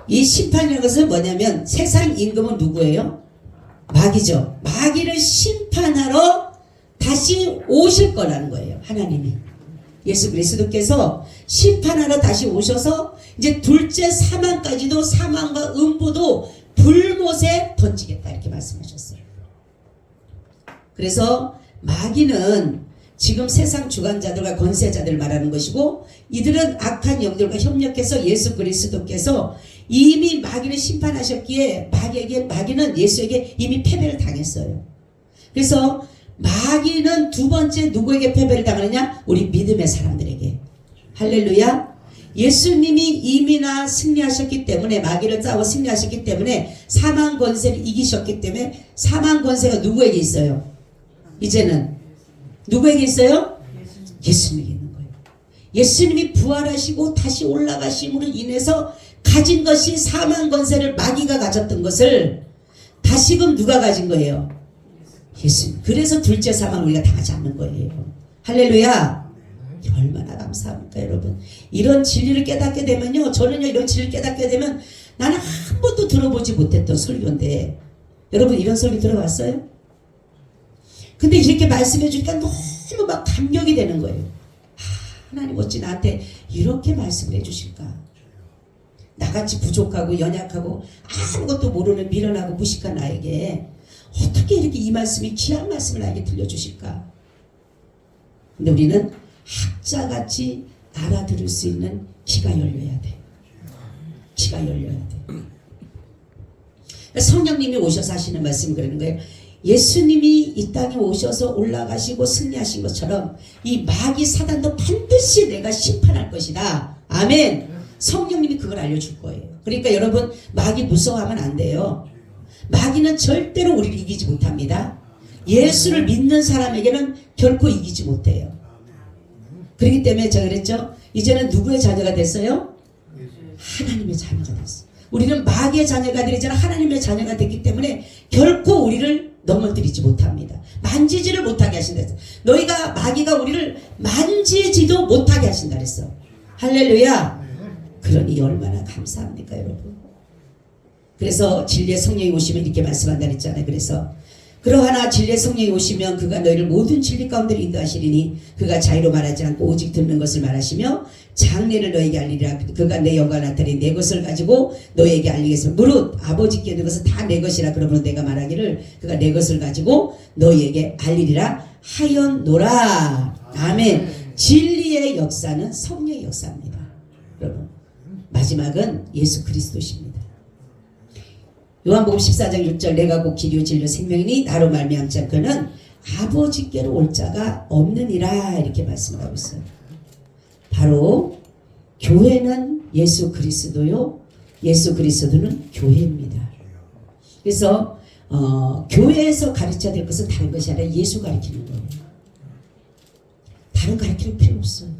이 심판이라는 것은 뭐냐면 세상 임금은 누구예요? 마귀죠. 마귀를 심판하러 다시 오실 거라는 거예요, 하나님이. 예수 그리스도께서 심판하러 다시 오셔서 이제 둘째 사망까지도, 사망과 음부도 불못에 던지겠다, 이렇게 말씀하셨어요. 그래서 마귀는 지금 세상 주관자들과 권세자들을 말하는 것이고, 이들은 악한 영들과 협력해서 예수 그리스도께서 이미 마귀를 심판하셨기에 마귀는 예수에게 이미 패배를 당했어요. 그래서 마귀는 두 번째 누구에게 패배를 당하느냐? 우리 믿음의 사람들에게. 할렐루야. 예수님이 이미나 승리하셨기 때문에, 마귀를 싸워 승리하셨기 때문에, 사망 권세를 이기셨기 때문에, 사망 권세가 누구에게 있어요? 이제는 누구에게 있어요? 예수님에게 있는 거예요. 예수님이 부활하시고 다시 올라가심으로 인해서 가진 것이, 사망 권세를 마귀가 가졌던 것을 다시금 누가 가진 거예요? 예수님. 그래서 둘째 사망 우리가 당하지 않는 거예요. 할렐루야. 얼마나 감사합니까, 여러분. 이런 진리를 깨닫게 되면요, 저는요, 이런 진리를 깨닫게 되면 나는 한 번도 들어보지 못했던 설교인데, 여러분 이런 설교 들어봤어요? 근데 이렇게 말씀해 주니까 너무 막 감격이 되는 거예요. 하나님 어찌 나한테 이렇게 말씀을 해주실까? 나같이 부족하고 연약하고 아무것도 모르는 미련하고 무식한 나에게 어떻게 이렇게 이 말씀이, 귀한 말씀을 나에게 들려주실까? 근데 우리는 학자같이 알아들을 수 있는 귀가 열려야 돼. 귀가 열려야 돼. 성령님이 오셔서 하시는 말씀이 그러는 거예요. 예수님이 이 땅에 오셔서 올라가시고 승리하신 것처럼 이 마귀 사단도 반드시 내가 심판할 것이다. 아멘. 성령님이 그걸 알려줄 거예요. 그러니까 여러분, 마귀 무서워하면 안 돼요. 마귀는 절대로 우리를 이기지 못합니다. 예수를 믿는 사람에게는 결코 이기지 못해요. 그렇기 때문에 제가 그랬죠. 이제는 누구의 자녀가 됐어요? 하나님의 자녀가 됐어요. 우리는 마귀의 자녀가 되잖아. 하나님의 자녀가 됐기 때문에 결코 우리를 넘어뜨리지 못합니다. 만지지를 못하게 하신다 했어. 너희가, 마귀가 우리를 만지지도 못하게 하신다 그랬어. 할렐루야. 그러니 얼마나 감사합니까, 여러분. 그래서 진리의 성령이 오시면 이렇게 말씀한다 그랬잖아요. 그래서 그러하나 진리의 성령이 오시면 그가 너희를 모든 진리 가운데로 인도하시리니 그가 자유로 말하지 않고 오직 듣는 것을 말하시며 장래를 너에게 알리리라. 그가 내 영광을 나타내 내 것을 가지고 너에게 알리겠습니다. 무릇 아버지께 있는 것은 다 내 것이라. 그러므로 내가 말하기를 그가 내 것을 가지고 너에게 알리리라 하였노라. 아멘. 진리의 역사는 성령의 역사입니다. 여러분, 마지막은 예수 그리스도십니다. 요한복음 14장 6절 내가 곧 길이요 진리요 생명이니 나로 말미암지 않고는 아버지께로 올 자가 없느니라, 이렇게 말씀을 하고 있어요. 바로 교회는 예수 그리스도요, 예수 그리스도는 교회입니다. 그래서 교회에서 가르쳐야 될 것은 다른 것이 아니라 예수 가르치는 거예요. 다른 가르칠 필요 없어요.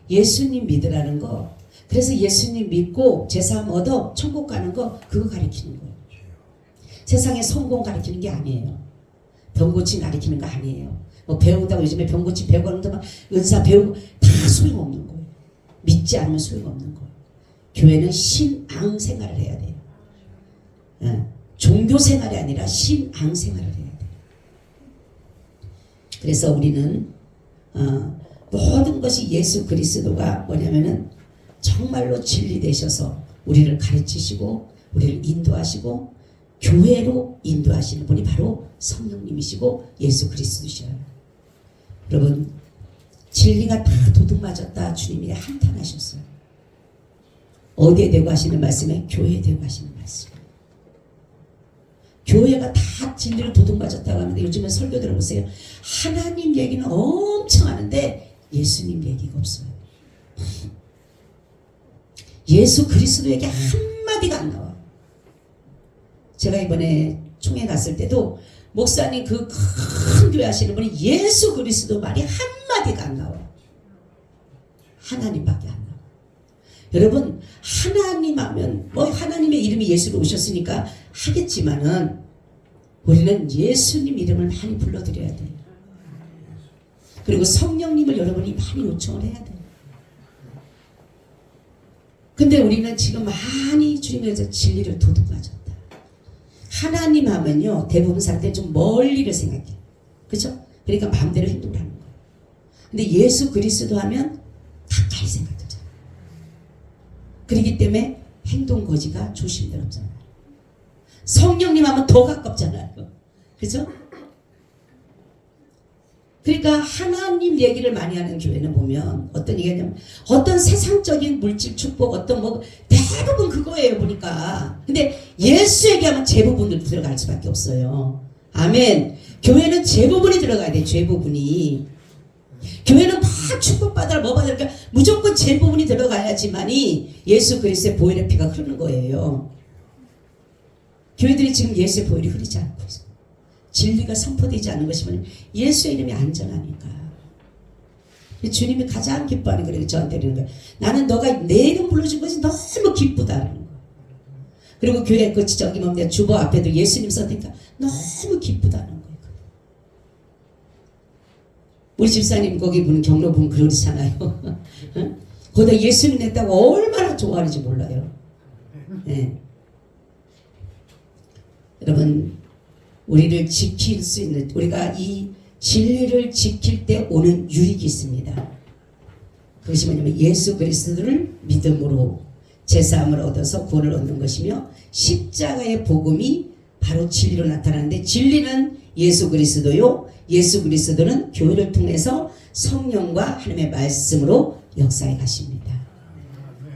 예수님 믿으라는 거. 그래서 예수님 믿고 제사함 얻어 천국 가는 거, 그거 가르치는 거예요. 세상에 성공 가르치는 게 아니에요. 병고침 가르치는 거 아니에요. 뭐 배운다고 요즘에 병고침 배우고 하는데 막 은사 배우고 다 소용없는 거예요. 믿지 않으면 소용없는 거예요. 교회는 신앙 생활을 해야 돼요. 종교 생활이 아니라 신앙 생활을 해야 돼요. 그래서 우리는 모든 것이 예수 그리스도가 뭐냐면은 정말로 진리 되셔서 우리를 가르치시고 우리를 인도하시고 교회로 인도하시는 분이 바로 성령님이시고 예수 그리스도셔요. 여러분, 진리가 다 도둑맞았다 주님이 한탄하셨어요. 어디에 대고 하시는 말씀에? 교회에 대고 하시는 말씀. 교회가 다 진리를 도둑맞았다고 하는데 요즘에 설교 들어보세요. 하나님 얘기는 엄청 하는데 예수님 얘기가 없어요. 예수 그리스도 얘기 한마디가 안 나와요. 제가 이번에 총회 갔을 때도 목사님 그 큰 교회 하시는 분이 예수 그리스도 말이 한마디가 안 나와요. 하나님밖에 안 나와요. 여러분 하나님 하면 뭐 하나님의 이름이 예수로 오셨으니까 하겠지만은 우리는 예수님 이름을 많이 불러드려야 돼요. 그리고 성령님을 여러분이 많이 요청을 해야 돼요. 근데 우리는 지금 많이 주님에서 진리를 도둑맞았다. 하나님 하면요 대부분 사람들이 좀 멀리를 생각해. 그죠? 그러니까 마음대로 행동을 하는 거예요. 근데 예수 그리스도 하면 가까이 생각하잖아요. 그렇기 때문에 행동 거지가 조심스럽잖아요. 성령님 하면 더 가깝잖아요. 그죠? 그러니까 하나님 얘기를 많이 하는 교회는 보면 어떤 얘기냐면 어떤 세상적인 물질 축복 어떤 뭐 대부분 그거예요 보니까. 근데 예수 얘기하면 제 부분으로 들어갈 수밖에 없어요. 아멘. 교회는 제 부분이 들어가야 돼. 제 부분이. 교회는 막 축복받아라 뭐 받아라 그러니까 무조건 제 부분이 들어가야지만이 예수 그리스도의 보혈의 피가 흐르는 거예요. 교회들이 지금 예수의 보혈이 흐르지 않고 있어요. 진리가 선포되지 않는 것이면 예수의 이름이 안전하니까. 주님이 가장 기뻐하는 거예요. 저한테 이러는 거예요. 나는 너가 내 이름 불러준 것이 너무 기쁘다는 거예요. 그리고 교회 그 저기 뭡니까 주보 앞에도 예수님 썼으니까 너무 기쁘다는 거예요. 우리 집사님 거기 보는 경로 보면 그러잖아요. 응? 거기다 예수님 냈다고 얼마나 좋아하는지 몰라요. 네. 여러분 우리를 지킬 수 있는 우리가 이 진리를 지킬 때 오는 유익이 있습니다. 그것이 뭐냐면 예수 그리스도를 믿음으로 제사함을 얻어서 구원을 얻는 것이며 십자가의 복음이 바로 진리로 나타나는데 진리는 예수 그리스도요 예수 그리스도는 교회를 통해서 성령과 하나님의 말씀으로 역사해 가십니다.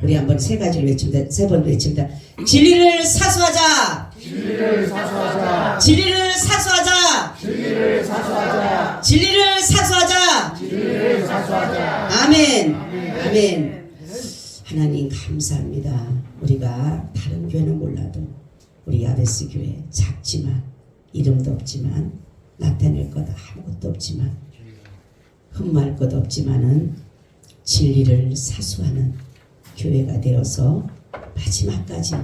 우리 한번 세 가지를 외칩니다. 세 번 외칩니다. 진리를 사수하자. 진리를 사수하자. 진리를 사수하자. 진리를 사수하자. 진리를 사수하자. 진리를 사수하자. 아멘. 아멘. 하나님 감사합니다. 우리가 다른 교회는 몰라도 우리 야베스 교회 작지만 이름도 없지만 나타낼 것 아무것도 없지만 흠말 것 없지만은 진리를 사수하는 교회가 되어서 마지막까지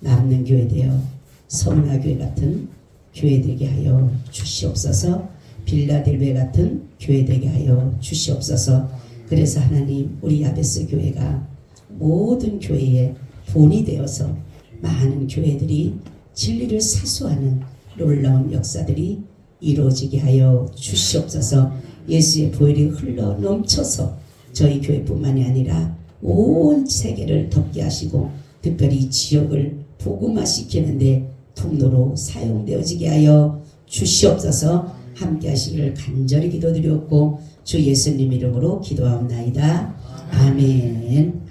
남는 교회 되어 서문화 교회 같은 교회 되게 하여 주시옵소서. 빌라델베 같은 교회 되게 하여 주시옵소서. 그래서 하나님 우리 야베스 교회가 모든 교회의 본이 되어서 많은 교회들이 진리를 사수하는 놀라운 역사들이 이루어지게 하여 주시옵소서. 예수의 보혈이 흘러 넘쳐서 저희 교회뿐만이 아니라 온 세계를 덮게 하시고 특별히 지역을 복음화시키는데 통로로 사용되어지게 하여 주시옵소서. 함께 하시기를 간절히 기도드렸고 주 예수님 이름으로 기도하옵나이다. 아멘.